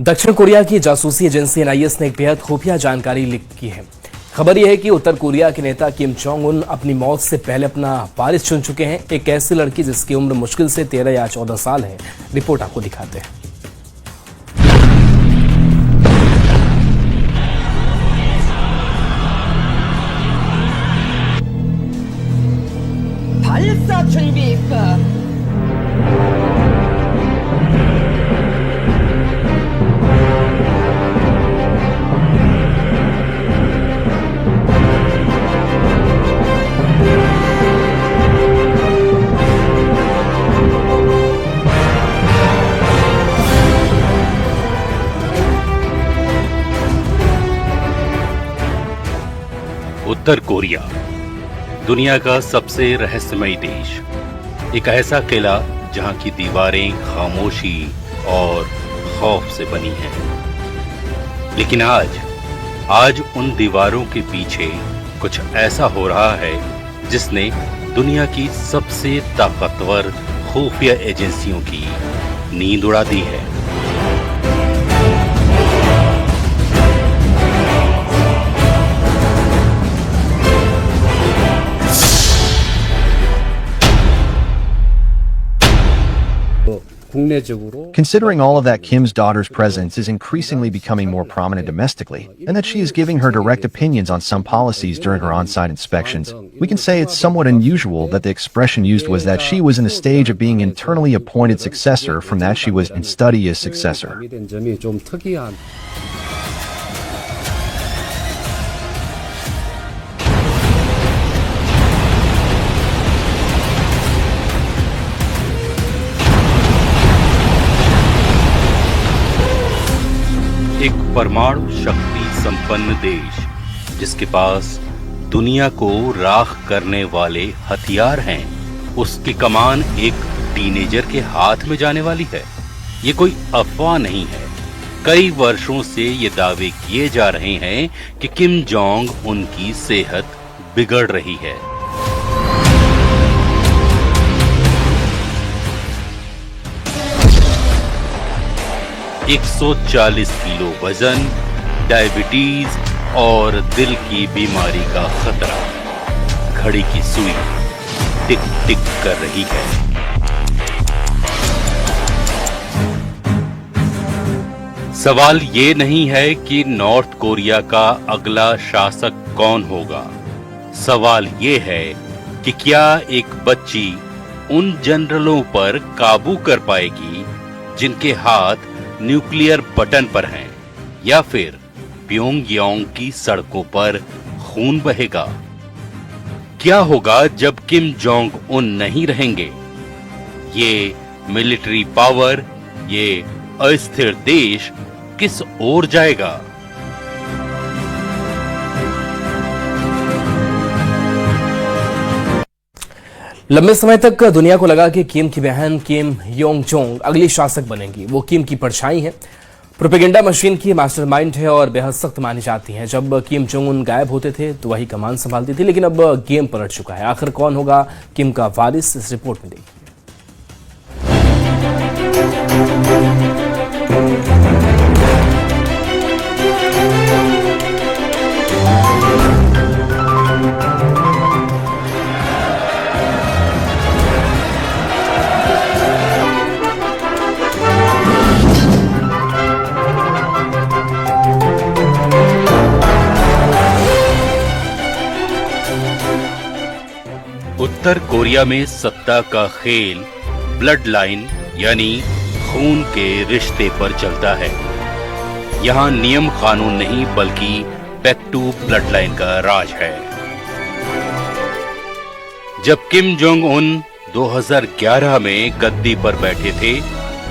दक्षिण कोरिया की जासूसी एजेंसी एनआईएस ने एक बेहद खुफिया जानकारी लीक की है। खबर यह है कि उत्तर कोरिया के नेता किम जोंग उन अपनी मौत से पहले अपना वारिस चुन चुके हैं। एक ऐसी लड़की जिसकी उम्र मुश्किल से 13 या 14 साल है। रिपोर्ट आपको दिखाते हैं। उत्तर कोरिया दुनिया का सबसे रहस्यमयी देश, एक ऐसा किला जहां की दीवारें खामोशी और खौफ से बनी हैं। लेकिन आज उन दीवारों के पीछे कुछ ऐसा हो रहा है जिसने दुनिया की सबसे ताकतवर खुफिया एजेंसियों की नींद उड़ा दी है। Considering all of that, Kim's daughter's presence is increasingly becoming more prominent domestically, and that she is giving her direct opinions on some policies during her on-site inspections, we can say it's somewhat unusual that the expression used was that she was in a stage of being internally appointed successor from that she was in study as successor. एक परमाणु शक्ति संपन्न देश जिसके पास दुनिया को राख करने वाले हथियार हैं, उसकी कमान एक टीनेजर के हाथ में जाने वाली है। ये कोई अफवाह नहीं है। कई वर्षों से ये दावे किए जा रहे हैं कि किम जोंग उनकी सेहत बिगड़ रही है। एक 140 किलो वजन, डायबिटीज और दिल की बीमारी का खतरा। घड़ी की सुई टिक टिक कर रही है। सवाल ये नहीं है कि नॉर्थ कोरिया का अगला शासक कौन होगा। सवाल ये है कि क्या एक बच्ची उन जनरलों पर काबू कर पाएगी जिनके हाथ न्यूक्लियर बटन पर हैं, या फिर प्योंगयांग की सड़कों पर खून बहेगा। क्या होगा जब किम जोंग उन नहीं रहेंगे? ये मिलिट्री पावर, ये अस्थिर देश किस ओर जाएगा? लंबे समय तक दुनिया को लगा कि किम की बहन किम योंग चोंग अगली शासक बनेंगी। वो किम की परछाई है, प्रोपेगेंडा मशीन की मास्टरमाइंड है और बेहद सख्त मानी जाती हैं। जब किम जोंग उन गायब होते थे तो वही कमान संभालती थी, लेकिन अब गेम पलट चुका है। आखिर कौन होगा किम का वारिस, इस रिपोर्ट में देखिए। उत्तर कोरिया में सत्ता का खेल ब्लड लाइन यानी खून के रिश्ते पर चलता है। यहाँ नियम कानून नहीं बल्कि बैक टू ब्लड लाइन का राज है। जब किम जोंग उन 2011 में गद्दी पर बैठे थे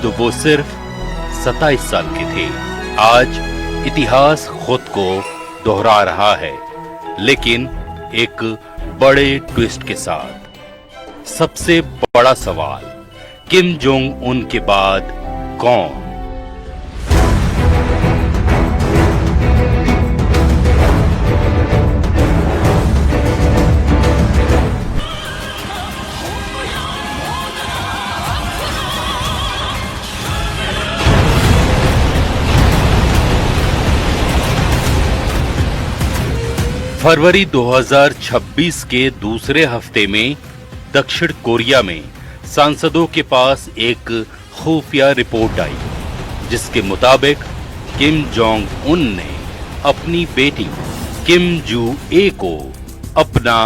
तो वो सिर्फ 27 साल के थे। आज इतिहास खुद को दोहरा रहा है, लेकिन एक बड़े ट्विस्ट के साथ। सबसे बड़ा सवाल, किम जोंग उन के बाद कौन? फरवरी 2026 के दूसरे हफ्ते में दक्षिण कोरिया में सांसदों के पास एक खुफिया रिपोर्ट आई, जिसके मुताबिक किम जोंग उन ने अपनी बेटी किम जू ए को अपना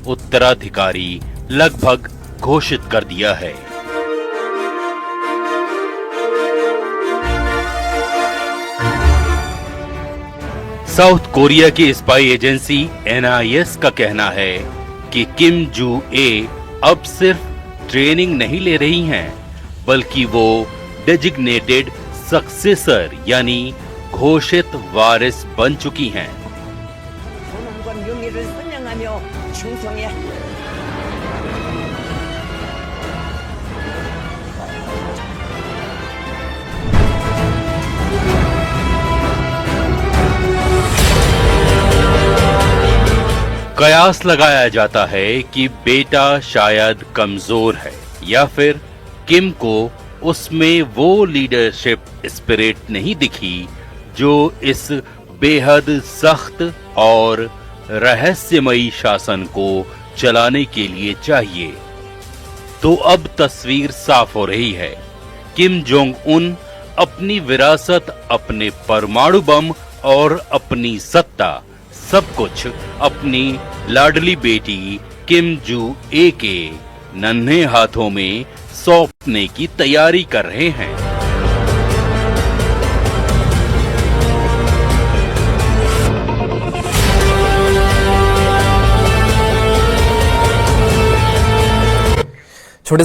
उत्तराधिकारी लगभग घोषित कर दिया है। साउथ कोरिया की स्पाई एजेंसी NIS का कहना है कि किम जू ए अब सिर्फ ट्रेनिंग नहीं ले रही हैं, बल्कि वो डेजिग्नेटेड सक्सेसर यानी घोषित वारिस बन चुकी हैं। 선언권 용의를 선양하며 충성해. कयास लगाया जाता है कि बेटा शायद कमजोर है या फिर किम को उसमें वो लीडरशिप स्पिरिट नहीं दिखी जो इस बेहद सख्त और रहस्यमयी शासन को चलाने के लिए चाहिए। तो अब तस्वीर साफ हो रही है। किम जोंग उन अपनी विरासत, अपने परमाणु बम और अपनी सत्ता, सब कुछ अपनी लाडली बेटी किम जू ए के नन्हे हाथों में सौंपने की तैयारी कर रहे हैं। छोटे से